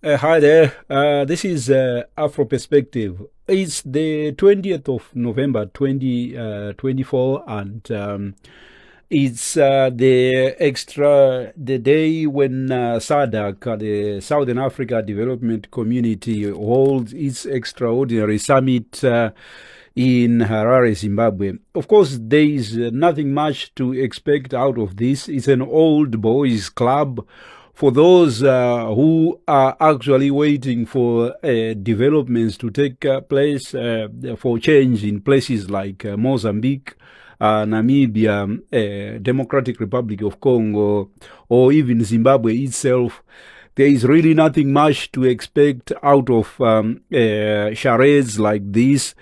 Hi there. This is Afro Perspective. It's the 20th of November 2024, and it's the day when SADC, the Southern Africa Development Community, holds its extraordinary summit in Harare, Zimbabwe. Of course, there is nothing much to expect out of this. It's an old boys' club for those who are actually waiting for developments to take place, for change in places like Mozambique, Namibia, Democratic Republic of Congo, or even Zimbabwe itself. There is really nothing much to expect out of charades like this.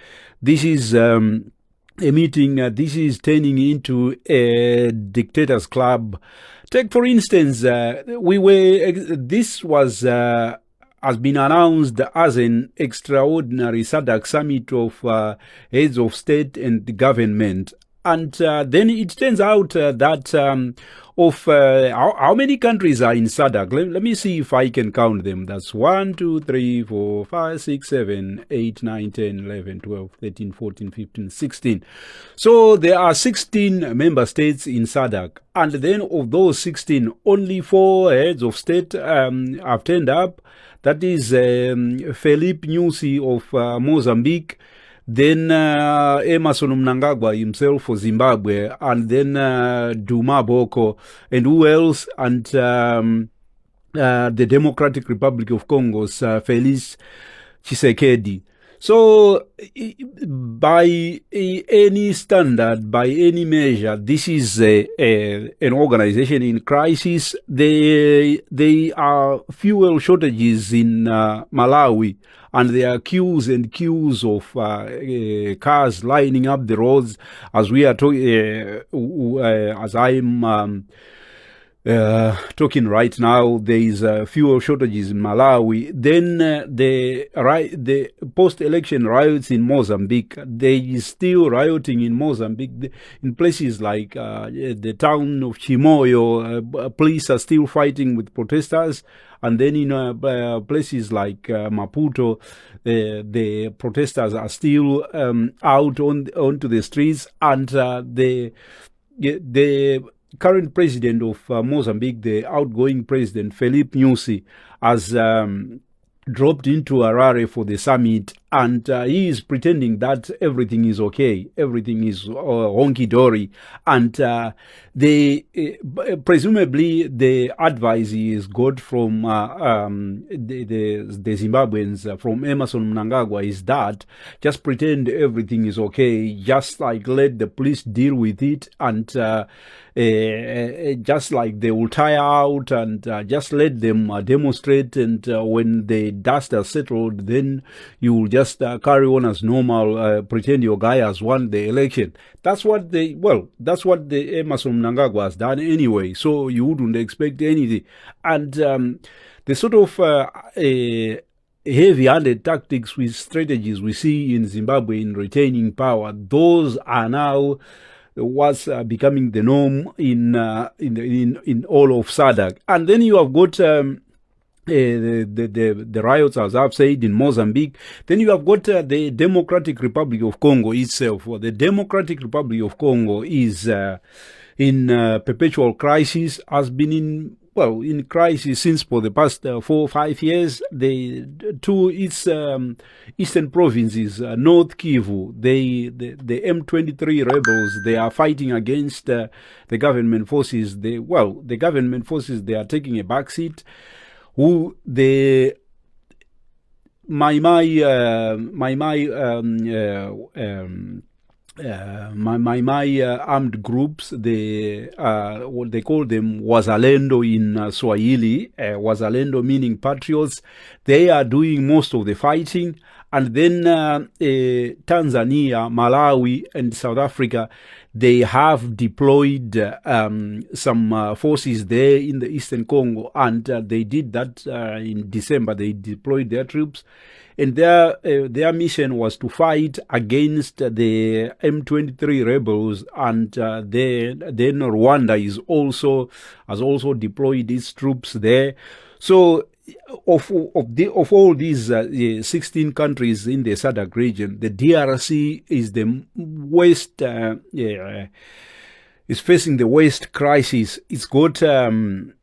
This is a meeting, this is turning into a dictator's club. Take, for instance, this has been announced as an extraordinary SADC summit of heads of state and government. And then it turns out that how many countries are in SADC? Let me see if I can count them. That's 1, 2, 3, 4, 5, 6, 7, 8, 9, 10, 11, 12, 13, 14, 15, 16. So there are 16 member states in SADC. And then of those 16, only 4 heads of state have turned up. That is Felipe Nyusi of Mozambique, then Emerson Mnangagwa himself for Zimbabwe, and then Duma Boko, and who else? And the Democratic Republic of Congo's Felix Tshisekedi. So, by any standard, by any measure, this is an organization in crisis. There are fuel shortages in Malawi, and there are queues and queues of cars lining up the roads as we are as I'm talking right now. There is fuel shortages in Malawi. Then the post-election riots in Mozambique. There is still rioting in Mozambique in places like the town of Chimoyo. Police are still fighting with protesters. And then in places like Maputo, the protesters are still out onto the streets, and the current president of Mozambique, the outgoing president, Felipe Nyusi, has dropped into Harare for the summit, and he is pretending that everything is okay, everything is honky-dory, and presumably the advice he has got from the Zimbabweans, from Emerson Mnangagwa, is that just pretend everything is okay, just like let the police deal with it, and just like they will tire out, and just let them demonstrate, and when the dust has settled, then you will just carry on as normal, pretend your guy has won the election. That's what the Emerson Mnangagwa has done anyway, so you wouldn't expect anything. And the sort of heavy-handed tactics with strategies we see in Zimbabwe in retaining power, those are now what's becoming the norm in all of SADC. And then you have got the riots, as I've said, in Mozambique. Then you have got the Democratic Republic of Congo itself. Well, the Democratic Republic of Congo is in perpetual crisis, has been in crisis since for the past 4 or 5 years. The two its eastern provinces, North Kivu, the M23 rebels, they are fighting against the government forces. The government forces, they are taking a backseat. Who the my armed groups, what they call them Wazalendo in Swahili, Wazalendo meaning patriots. They are doing most of the fighting. And then Tanzania, Malawi, and South Africa, they have deployed some forces there in the Eastern Congo, and they did that in December. They deployed their troops, and their mission was to fight against the M23 rebels. And then Rwanda has also deployed its troops there. So of all these 16 countries in the SADC region, the DRC is the worst. Is facing the worst crisis. It's got the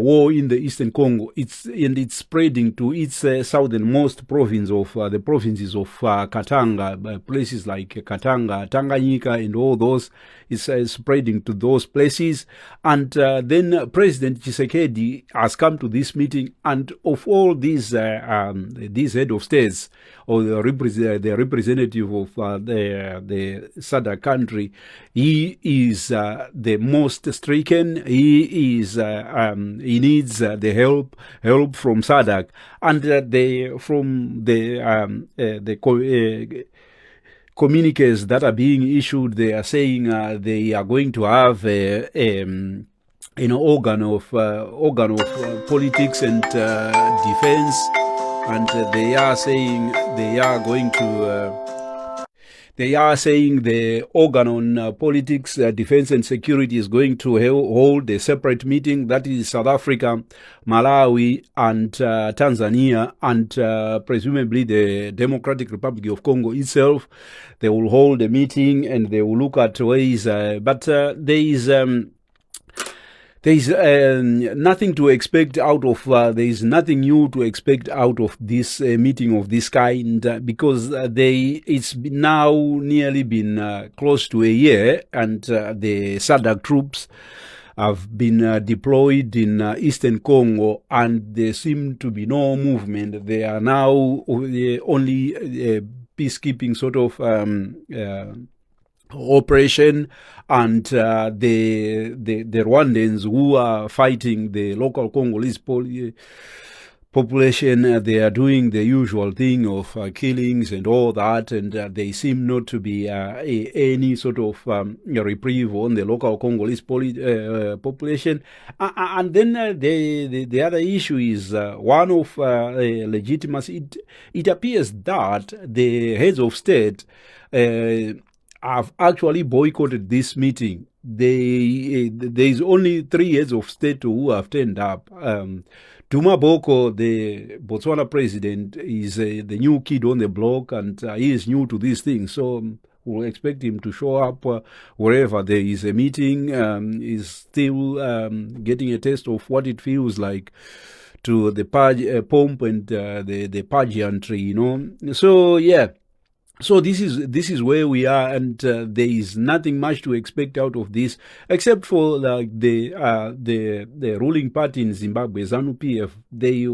war in the Eastern Congo. It's spreading to its southernmost province of the provinces of Katanga, places like Katanga, Tanganyika, and all those. It's spreading to those places. And then President Tshisekedi has come to this meeting, and of all these head of states or the representative of the SADC country, he is the most stricken. He is he needs the help from SADC, and from the communiques that are being issued, they are saying they are going to have an organ of politics and defense, and they are saying they are going to. They are saying the organ on politics, defense and security is going to hold a separate meeting. That is South Africa, Malawi, and Tanzania, and presumably the Democratic Republic of Congo itself. They will hold a meeting and they will look at ways, but there is nothing to expect out of, there is nothing new to expect out of this meeting of this kind, because it's now nearly been close to a year, and the SADC troops have been deployed in Eastern Congo, and there seem to be no movement. They are now only peacekeeping sort of operation, and the Rwandans who are fighting the local Congolese population, they are doing the usual thing of killings and all that, and they seem not to be any sort of reprieve on the local Congolese population. And then the other issue is one of legitimacy. It appears that the heads of state have actually boycotted this meeting. There is only 3 heads of state who have turned up. Duma Boko, the Botswana president, is the new kid on the block, and he is new to these things. So we'll expect him to show up wherever there is a meeting. He's still getting a taste of what it feels like to the pomp and the pageantry, you know. So yeah. So this is where we are, and there is nothing much to expect out of this, except for like the ruling party in Zimbabwe, ZANU-PF. They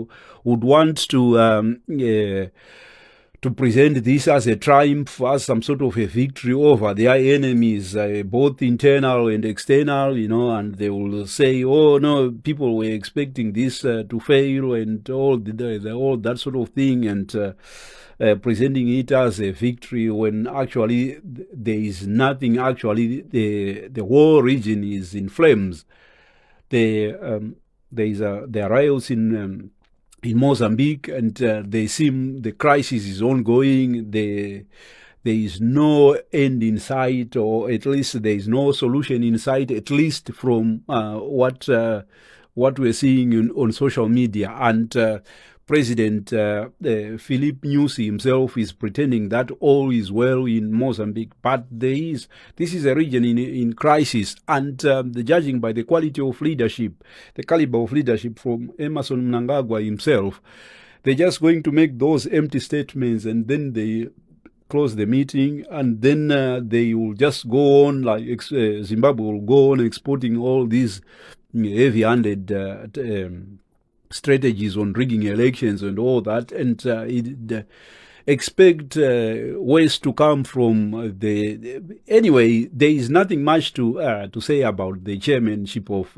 would want to present this as a triumph, as some sort of a victory over their enemies, both internal and external, you know, and they will say, oh no, people were expecting this to fail, and all that sort of thing, and presenting it as a victory, when actually there is nothing. Actually, the whole region is in flames. There are riots in Mozambique, and the crisis is ongoing. There is no end in sight, or at least there is no solution in sight, at least from what we're seeing on social media. And President Philippe Nyusi himself is pretending that all is well in Mozambique, but this is a region in crisis, and judging by the quality of leadership, the caliber of leadership from Emerson Mnangagwa himself, they're just going to make those empty statements, and then they close the meeting, and then they will just go on, like Zimbabwe will go on exporting all these heavy-handed strategies on rigging elections and all that, and expect ways to come from anyway. There is nothing much to say about the chairmanship of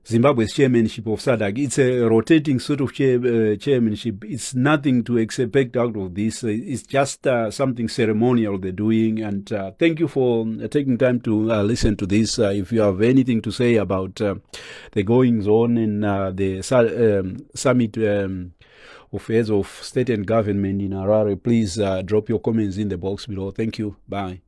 Zimbabwe's chairmanship of SADC. It's a rotating sort of chairmanship. It's nothing to expect out of this. It's just something ceremonial they're doing. And thank you for taking time to listen to this. If you have anything to say about the goings on in the summit of heads of state and government in Harare, please drop your comments in the box below. Thank you. Bye.